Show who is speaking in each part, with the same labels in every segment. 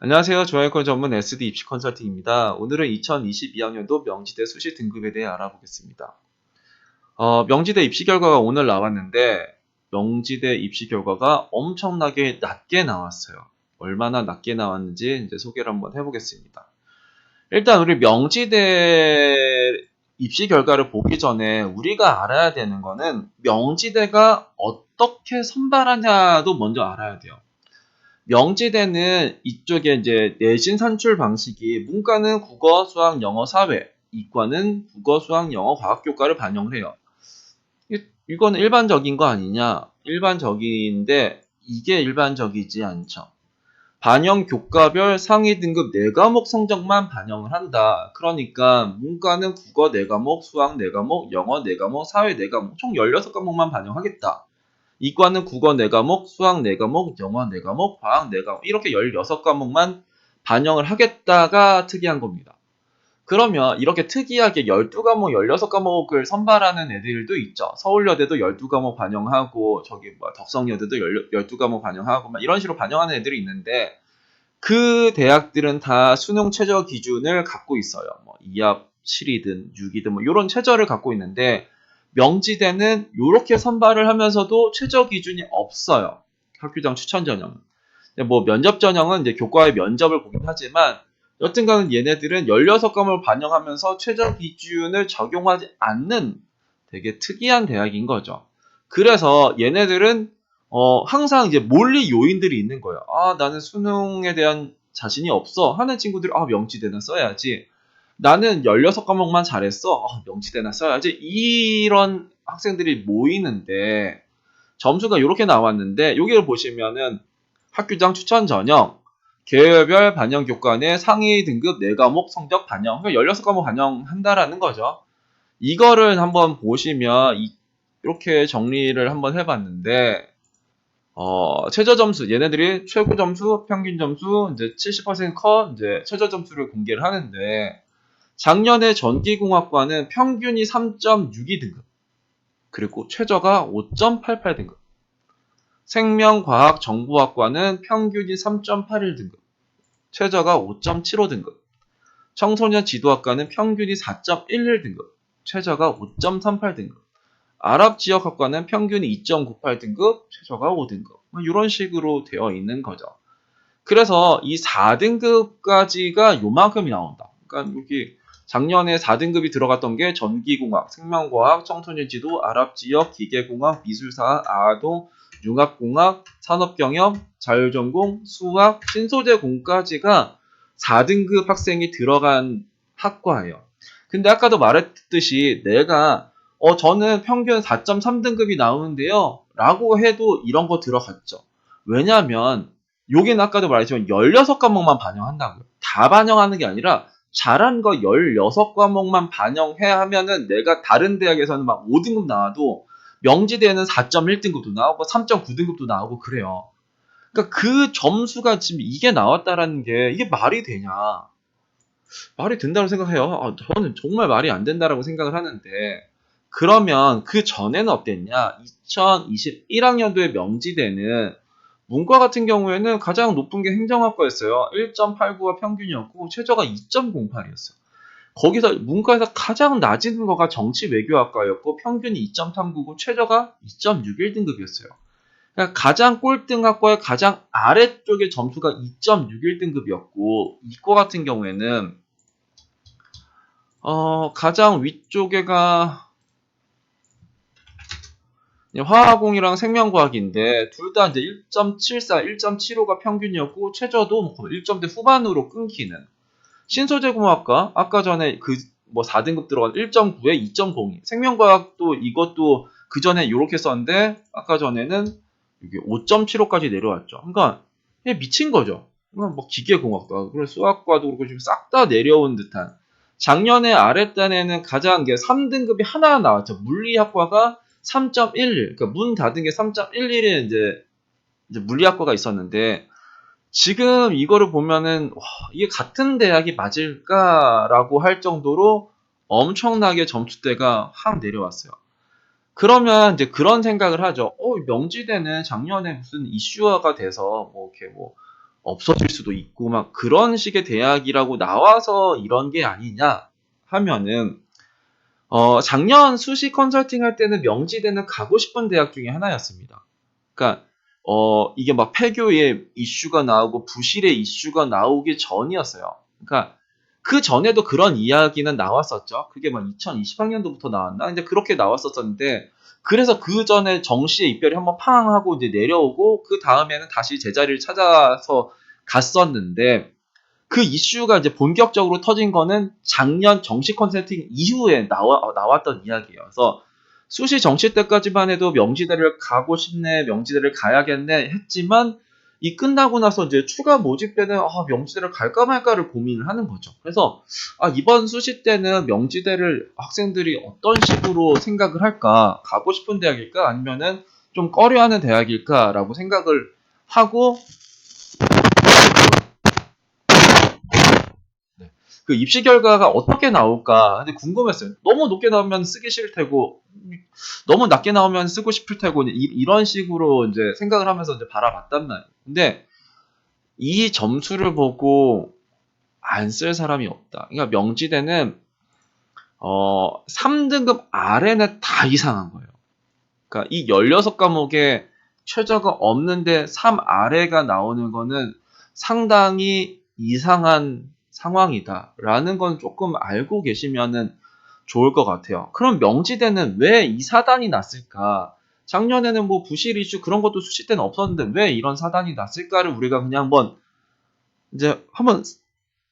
Speaker 1: 안녕하세요. 중앙일권 전문 SD 입시 컨설팅입니다. 오늘은 2022학년도 명지대 수시 등급에 대해 알아보겠습니다. 명지대 입시 결과가 오늘 나왔는데 명지대 입시 결과가 엄청나게 낮게 나왔어요. 얼마나 낮게 나왔는지 이제 소개를 한번 해보겠습니다. 일단 우리 명지대 입시 결과를 보기 전에 우리가 알아야 되는 거는 명지대가 어떻게 선발하냐도 먼저 알아야 돼요. 명지대는 이쪽에 이제 내신 산출 방식이 문과는 국어, 수학, 영어, 사회, 이과는 국어, 수학, 영어, 과학 교과를 반영을 해요. 이거는 일반적인 거 아니냐? 일반적인데 이게 일반적이지 않죠. 반영 교과별 상위 등급 4과목 성적만 반영을 한다. 그러니까 문과는 국어 4과목, 수학 4과목, 영어 4과목, 사회 4과목, 총 16과목만 반영하겠다. 이과는 국어 4과목, 수학 4과목, 영어 4과목, 과학 4과목 이렇게 16과목만 반영을 하겠다가 특이한 겁니다. 그러면 이렇게 특이하게 12과목, 16과목을 선발하는 애들도 있죠. 서울여대도 12과목 반영하고 덕성여대도 12과목 반영하고 이런 식으로 반영하는 애들이 있는데 그 대학들은 다 수능 최저 기준을 갖고 있어요. 2합 7이든 6이든 이런 최저를 갖고 있는데 명지대는 이렇게 선발을 하면서도 최저 기준이 없어요. 학교장 추천 전형은. 면접 전형은 이제 교과의 면접을 보긴 하지만 여튼간 얘네들은 16과목을 반영하면서 최저 기준을 적용하지 않는 되게 특이한 대학인 거죠. 그래서 얘네들은 항상 이제 몰리 요인들이 있는 거예요. 나는 수능에 대한 자신이 없어 하는 친구들이 명지대나 써야지. 나는 16과목만 잘했어. 명지대나 써야지. 이런 학생들이 모이는데 점수가 이렇게 나왔는데 여기를 보시면은 학교장 추천 전형, 계열별 반영 교과내 상위 등급 4과목 성적 반영. 그러니까 16과목 반영한다라는 거죠. 이거를 한번 보시면 이렇게 정리를 한번 해봤는데 최저 점수 얘네들이 최고 점수, 평균 점수 이제 70% 이제 최저 점수를 공개를 하는데 작년에 전기공학과는 평균이 3.62등급, 그리고 최저가 5.88등급. 생명과학정보학과는 평균이 3.81등급, 최저가 5.75등급. 청소년 지도학과는 평균이 4.11등급, 최저가 5.38등급. 아랍지역학과는 평균이 2.98등급, 최저가 5등급. 이런 식으로 되어 있는 거죠. 그래서 이 4등급까지가 요만큼이 나온다. 그러니까 여기 작년에 4등급이 들어갔던 게 전기공학, 생명과학, 청소년지도, 아랍지역, 기계공학, 미술사학, 아동, 융합공학, 산업경영, 자율전공, 수학, 신소재공까지가 4등급 학생이 들어간 학과예요. 근데 아까도 말했듯이 내가 저는 평균 4.3등급이 나오는데요 라고 해도 이런 거 들어갔죠. 왜냐하면 여기는 아까도 말했지만 16과목만 반영한다고요. 다 반영하는 게 아니라 잘한 거 16과목만 반영해야 하면은 내가 다른 대학에서는 막 5등급 나와도 명지대에는 4.1등급도 나오고 3.9등급도 나오고 그래요. 그러니까 그 점수가 지금 이게 나왔다라는 게 이게 말이 되냐. 말이 된다고 생각해요. 저는 정말 말이 안 된다라고 생각을 하는데 그러면 그 전에는 어땠냐. 2021학년도에 명지대는 문과 같은 경우에는 가장 높은 게 행정학과였어요. 1.89가 평균이었고 최저가 2.08이었어요. 거기서 문과에서 가장 낮은 거가 정치외교학과였고 평균이 2.39고 최저가 2.61등급이었어요. 그러니까 가장 꼴등학과의 가장 아래쪽의 점수가 2.61등급이었고 이과 같은 경우에는 가장 위쪽에가 화학공이랑 생명과학인데 둘 다 이제 1.74, 1.75가 평균이었고 최저도 1점대 후반으로 끊기는 신소재공학과 아까 전에 4등급 들어간 1.9에 2.02 생명과학도 이것도 그 전에 이렇게 썼는데 아까 전에는 이게 5.75까지 내려왔죠. 그러니까 미친 거죠. 그러니까 기계공학도 그리고 수학과도 그렇고 지금 싹 다 내려온 듯한 작년에 아랫단에는 가장 게 3등급이 하나 나왔죠. 물리학과가 3.11, 그러니까 문 닫은 게 3.11에 이제 물리학과가 있었는데 지금 이거를 보면은 이게 같은 대학이 맞을까라고 할 정도로 엄청나게 점수대가 확 내려왔어요. 그러면 이제 그런 생각을 하죠. 명지대는 작년에 무슨 이슈화가 돼서 없어질 수도 있고 막 그런 식의 대학이라고 나와서 이런 게 아니냐 하면은 작년 수시 컨설팅 할 때는 명지대는 가고 싶은 대학 중에 하나였습니다. 그러니까 이게 막 폐교의 이슈가 나오고 부실의 이슈가 나오기 전이었어요. 그러니까 그 전에도 그런 이야기는 나왔었죠. 그게 막 2020학년도부터 나왔나? 근데 그렇게 나왔었는데 그래서 그 전에 정시의 입결이 한번 팡 하고 이제 내려오고 그 다음에는 다시 제자리를 찾아서 갔었는데 그 이슈가 이제 본격적으로 터진 거는 작년 정시 컨설팅 이후에 나왔던 이야기예요. 그래서 수시 정시 때까지만 해도 명지대를 가고 싶네, 명지대를 가야겠네 했지만 이 끝나고 나서 이제 추가 모집 때는 명지대를 갈까 말까를 고민을 하는 거죠. 그래서 이번 수시 때는 명지대를 학생들이 어떤 식으로 생각을 할까? 가고 싶은 대학일까? 아니면은 좀 꺼려하는 대학일까라고 생각을 하고 그 입시 결과가 어떻게 나올까 근데 궁금했어요. 너무 높게 나오면 쓰기 싫을 테고 너무 낮게 나오면 쓰고 싶을 테고 이런 식으로 이제 생각을 하면서 이제 바라봤단 말이에요. 근데 이 점수를 보고 안 쓸 사람이 없다. 그러니까 명지대는 3등급 아래는 다 이상한 거예요. 그러니까 이 16과목에 최저가 없는데 3 아래가 나오는 거는 상당히 이상한 상황이다라는 건 조금 알고 계시면은 좋을 것 같아요. 그럼 명지대는 왜 이 사단이 났을까? 작년에는 뭐 부실 이슈 그런 것도 수시 때는 없었는데 왜 이런 사단이 났을까를 우리가 그냥 한번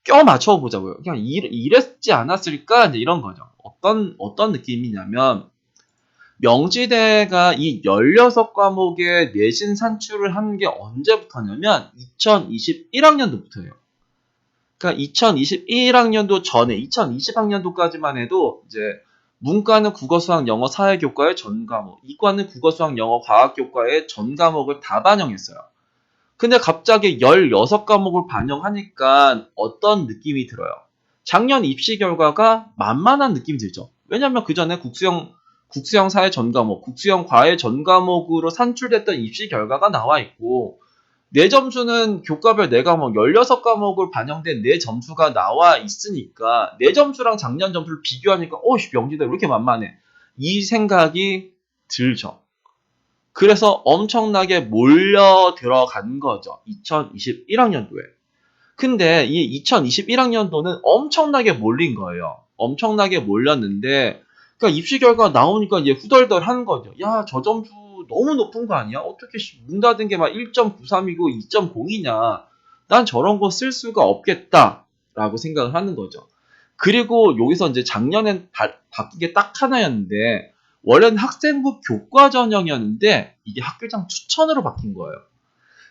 Speaker 1: 껴 맞춰 보자고요. 그냥 이랬지 않았을까? 이제 이런 거죠. 어떤 느낌이냐면 명지대가 이 16과목의 내신 산출을 한 게 언제부터냐면 2021학년도부터예요. 그러니까 2021학년도 전에 2020학년도까지만 해도 이제 문과는 국어, 수학, 영어, 사회 교과의 전 과목, 이과는 국어, 수학, 영어, 과학 교과의 전 과목을 다 반영했어요. 근데 갑자기 16과목을 반영하니까 어떤 느낌이 들어요? 작년 입시 결과가 만만한 느낌이 들죠. 왜냐면 그 전에 국수형 사회 전 과목, 국수형 과외 전 과목으로 산출됐던 입시 결과가 나와 있고 내 점수는 교과별 4과목, 16과목을 반영된 내 점수가 나와 있으니까 내 점수랑 작년 점수를 비교하니까 명지대 왜 이렇게 만만해? 이 생각이 들죠. 그래서 엄청나게 몰려 들어간 거죠. 2021학년도에. 근데 이 2021학년도는 엄청나게 몰린 거예요. 엄청나게 몰렸는데 그러니까 입시 결과 나오니까 이제 후덜덜한 거죠. 야, 저 점수 너무 높은 거 아니야? 어떻게 문 닫은 게 막 1.93이고 2.0이냐? 난 저런 거 쓸 수가 없겠다라고 생각을 하는 거죠. 그리고 여기서 이제 작년엔 바뀐 게 딱 하나였는데 원래는 학생부 교과 전형이었는데 이게 학교장 추천으로 바뀐 거예요.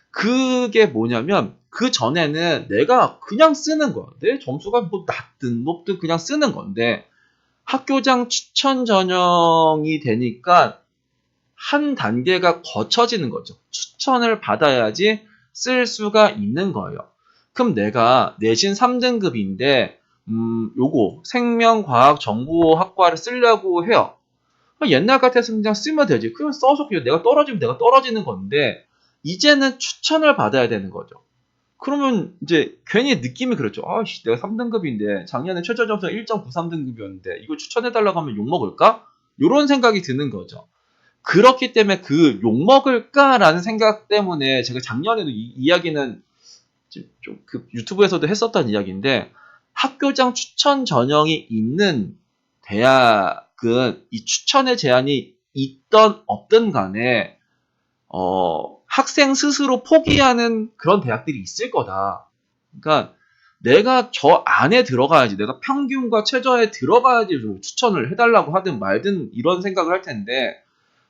Speaker 1: 그게 뭐냐면 그 전에는 내가 그냥 쓰는 거야. 내 점수가 뭐 낮든 높든 그냥 쓰는 건데 학교장 추천 전형이 되니까 한 단계가 거쳐지는 거죠. 추천을 받아야지 쓸 수가 있는 거예요. 그럼 내가 내신 3등급인데 요거 생명과학정보학과를 쓰려고 해요. 옛날 같았으면 그냥 쓰면 되지. 그냥 써서 그냥 내가 떨어지면 내가 떨어지는 건데 이제는 추천을 받아야 되는 거죠. 그러면 이제 괜히 느낌이 그렇죠. 내가 3등급인데 작년에 최저 점수가 1.93등급이었는데 이거 추천해달라고 하면 욕먹을까? 이런 생각이 드는 거죠. 그렇기 때문에 그 욕먹을까라는 생각 때문에 제가 작년에도 이 이야기는 좀 그 유튜브에서도 했었던 이야기인데 학교장 추천 전형이 있는 대학은 이 추천의 제한이 있던 없든 간에 학생 스스로 포기하는 그런 대학들이 있을 거다. 그러니까 내가 저 안에 들어가야지, 내가 평균과 최저에 들어가야지 추천을 해달라고 하든 말든 이런 생각을 할 텐데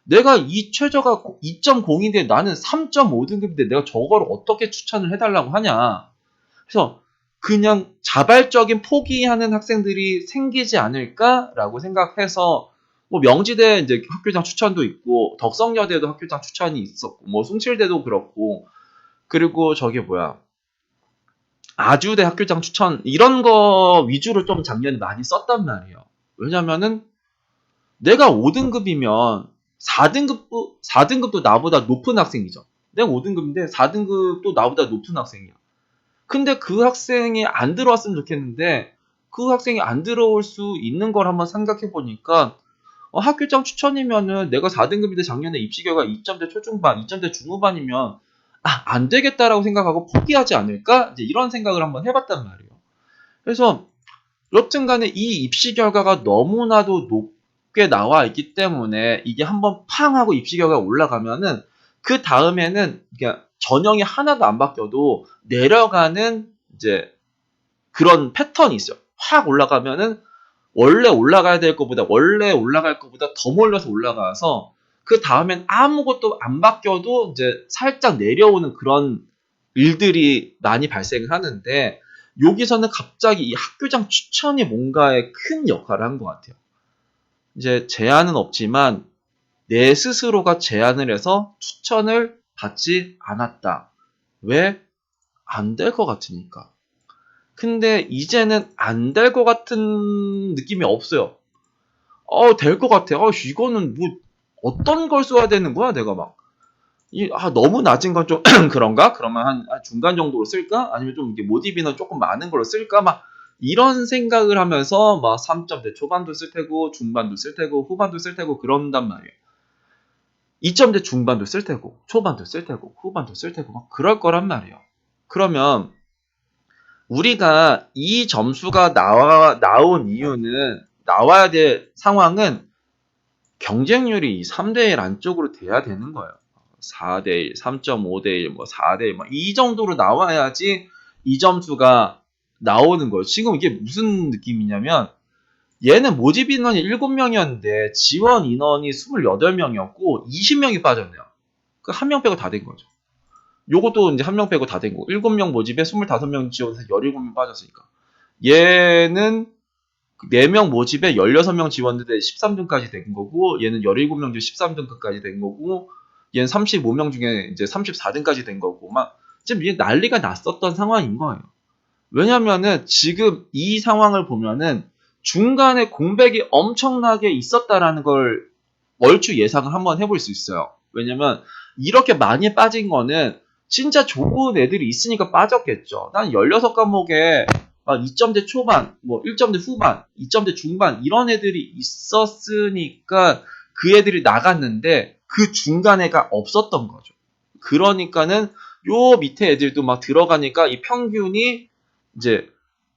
Speaker 1: 내가 이 최저가 2.0인데 나는 3.5등급인데 내가 저거를 어떻게 추천을 해달라고 하냐. 그래서 그냥 자발적인 포기하는 학생들이 생기지 않을까라고 생각해서 뭐 명지대 이제 학교장 추천도 있고 덕성여대도 학교장 추천이 있었고 뭐 숭실대도 그렇고 그리고 아주대 학교장 추천 이런 거 위주로 좀 작년에 많이 썼단 말이에요. 왜냐면은 내가 5등급이면 4등급도 나보다 높은 학생이죠. 내가 5등급인데 4등급도 나보다 높은 학생이야. 근데 그 학생이 안 들어왔으면 좋겠는데 그 학생이 안 들어올 수 있는 걸 한번 생각해 보니까 학교장 추천이면은 내가 4등급인데 작년에 입시 결과 2점대 초중반, 2점대 중후반이면 안 되겠다라고 생각하고 포기하지 않을까? 이제 이런 생각을 한번 해봤단 말이에요. 그래서 여튼간에 이 입시 결과가 너무나도 높게 나와 있기 때문에 이게 한번 팡 하고 입시 결과가 올라가면은 그 다음에는 전형이 하나도 안 바뀌어도 내려가는 이제 그런 패턴이 있어요. 확 올라가면은 원래 올라갈 것보다 더 몰려서 올라가서 그 다음엔 아무것도 안 바뀌어도 이제 살짝 내려오는 그런 일들이 많이 발생을 하는데 여기서는 갑자기 이 학교장 추천이 뭔가에 큰 역할을 한 것 같아요. 이제 제한은 없지만 내 스스로가 제안을 해서 추천을 받지 않았다. 왜? 안 될 것 같으니까. 근데 이제는 안 될 것 같은 느낌이 없어요. 될 것 같아. 이거는 뭐 어떤 걸 써야 되는 거야, 내가 막. 너무 낮은 건 좀 그런가? 그러면 한 중간 정도로 쓸까? 아니면 좀 이게 모집인원 조금 많은 걸로 쓸까? 막 이런 생각을 하면서 막 3점대 초반도 쓸 테고 중반도 쓸 테고 후반도 쓸 테고 그런단 말이에요. 2점대 중반도 쓸 테고 초반도 쓸 테고 후반도 쓸 테고 막 그럴 거란 말이에요. 그러면 우리가 이 점수가 나온 이유는 나와야 될 상황은 경쟁률이 3대1 안쪽으로 돼야 되는 거예요. 4대1, 3.5대1, 뭐 4대1, 이 정도로 나와야지 이 점수가 나오는 거예요. 지금 이게 무슨 느낌이냐면 얘는 모집 인원이 7명이었는데 지원 인원이 28명이었고 20명이 빠졌네요. 그 한 명 빼고 다 된 거죠. 요것도 이제 한 명 빼고 다 된 거고 7명 모집에 25명 지원해서 17명 빠졌으니까 얘는 4명 모집에 16명 지원인데 13등까지 된 거고, 얘는 17명 중에 13등까지 된 거고, 얘는 35명 중에 이제 34등까지 된 거고, 지금 이게 난리가 났었던 상황인 거예요. 왜냐면은 지금 이 상황을 보면은 중간에 공백이 엄청나게 있었다라는 걸 얼추 예상을 한번 해볼 수 있어요. 왜냐면 이렇게 많이 빠진 거는 진짜 좋은 애들이 있으니까 빠졌겠죠. 난 16과목에 2점대 초반, 1점대 후반, 2점대 중반 이런 애들이 있었으니까 그 애들이 나갔는데 그 중간에가 없었던 거죠. 그러니까는 요 밑에 애들도 막 들어가니까 이 평균이 이제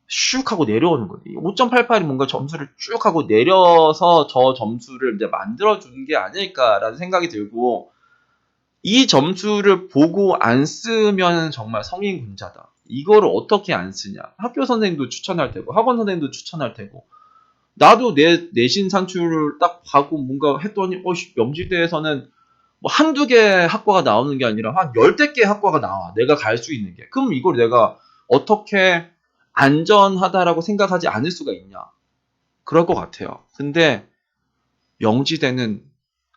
Speaker 1: 슉 하고 내려오는 거지. 5.88이 뭔가 점수를 쭉 하고 내려서 저 점수를 이제 만들어주는 게 아닐까라는 생각이 들고, 이 점수를 보고 안 쓰면 정말 성인군자다. 이거를 어떻게 안 쓰냐. 학교 선생님도 추천할 테고, 학원 선생님도 추천할 테고, 나도 내 내신 산출을 딱 하고 뭔가 했더니, 명지대에서는 뭐 한두 개 학과가 나오는 게 아니라 한 열댓 개 학과가 나와. 내가 갈 수 있는 게. 그럼 이걸 내가 어떻게 안전하다라고 생각하지 않을 수가 있냐. 그럴 것 같아요. 근데 명지대는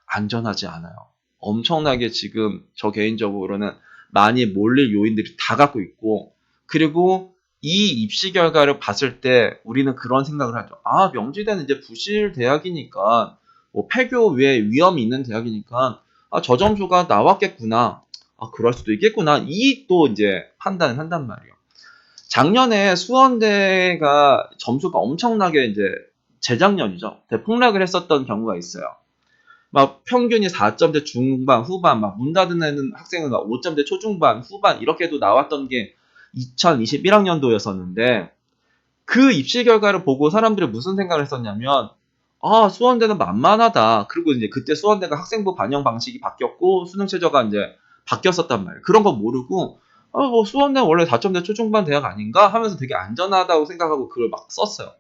Speaker 1: 안전하지 않아요. 엄청나게 지금 저 개인적으로는 많이 몰릴 요인들이 다 갖고 있고, 그리고 이 입시 결과를 봤을 때 우리는 그런 생각을 하죠. 명지대는 이제 부실 대학이니까 뭐 폐교 외에 위험이 있는 대학이니까 저 점수가 나왔겠구나. 그럴 수도 있겠구나. 이 또 이제 판단을 한단 말이에요. 작년에 수원대가 점수가 엄청나게 이제 재작년이죠. 대폭락을 했었던 경우가 있어요. 막 평균이 4점대 중반, 후반, 막 문 닫는 학생은 5점대 초중반, 후반 이렇게도 나왔던 게 2021학년도였었는데 그 입시 결과를 보고 사람들이 무슨 생각을 했었냐면 수원대는 만만하다. 그리고 이제 그때 수원대가 학생부 반영 방식이 바뀌었고 수능 최저가 이제 바뀌었었단 말이에요. 그런 거 모르고 뭐 수원대는 원래 4점대 초중반 대학 아닌가 하면서 되게 안전하다고 생각하고 그걸 막 썼어요.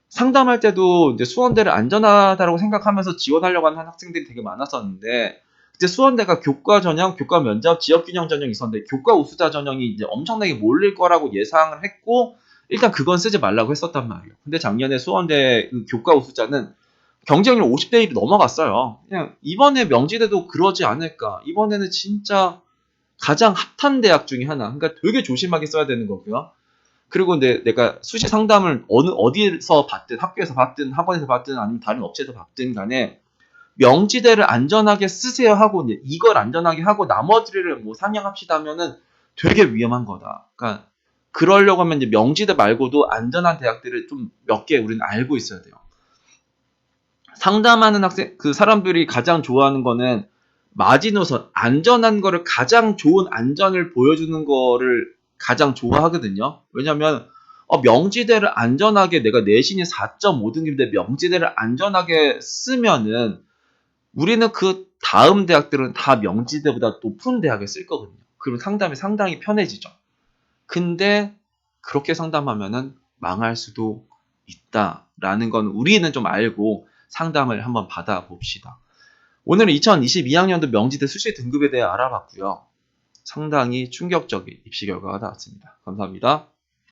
Speaker 1: 상담할 때도 이제 수원대를 안전하다고 생각하면서 지원하려고 하는 학생들이 되게 많았었는데 그때 수원대가 교과 전형, 교과 면접, 지역 균형 전형이 있었는데 교과 우수자 전형이 이제 엄청나게 몰릴 거라고 예상을 했고 일단 그건 쓰지 말라고 했었단 말이에요. 근데 작년에 수원대 그 교과 우수자는 경쟁률 50대 1이 넘어갔어요. 그냥 이번에 명지대도 그러지 않을까. 이번에는 진짜 가장 핫한 대학 중에 하나. 그러니까 되게 조심하게 써야 되는 거고요. 그리고 내가 수시 상담을 어디서 받든 학교에서 받든 학원에서 받든 아니면 다른 업체에서 받든 간에 명지대를 안전하게 쓰세요 하고 이걸 안전하게 하고 나머지를 뭐 상향합시다 하면은 되게 위험한 거다. 그러니까 그러려고 하면 이제 명지대 말고도 안전한 대학들을 좀 몇 개 우리는 알고 있어야 돼요. 상담하는 학생, 그 사람들이 가장 좋아하는 거는 마지노선, 안전한 거를 가장 좋은 안전을 보여주는 거를 가장 좋아하거든요. 왜냐면, 명지대를 안전하게 내가 내신이 4.5등급인데 명지대를 안전하게 쓰면은 우리는 그 다음 대학들은 다 명지대보다 높은 대학에 쓸 거거든요. 그럼 상담이 상당히 편해지죠. 근데 그렇게 상담하면은 망할 수도 있다라는 건 우리는 좀 알고 상담을 한번 받아봅시다. 오늘은 2022학년도 명지대 수시 등급에 대해 알아봤고요. 상당히 충격적인 입시 결과가 나왔습니다. 감사합니다.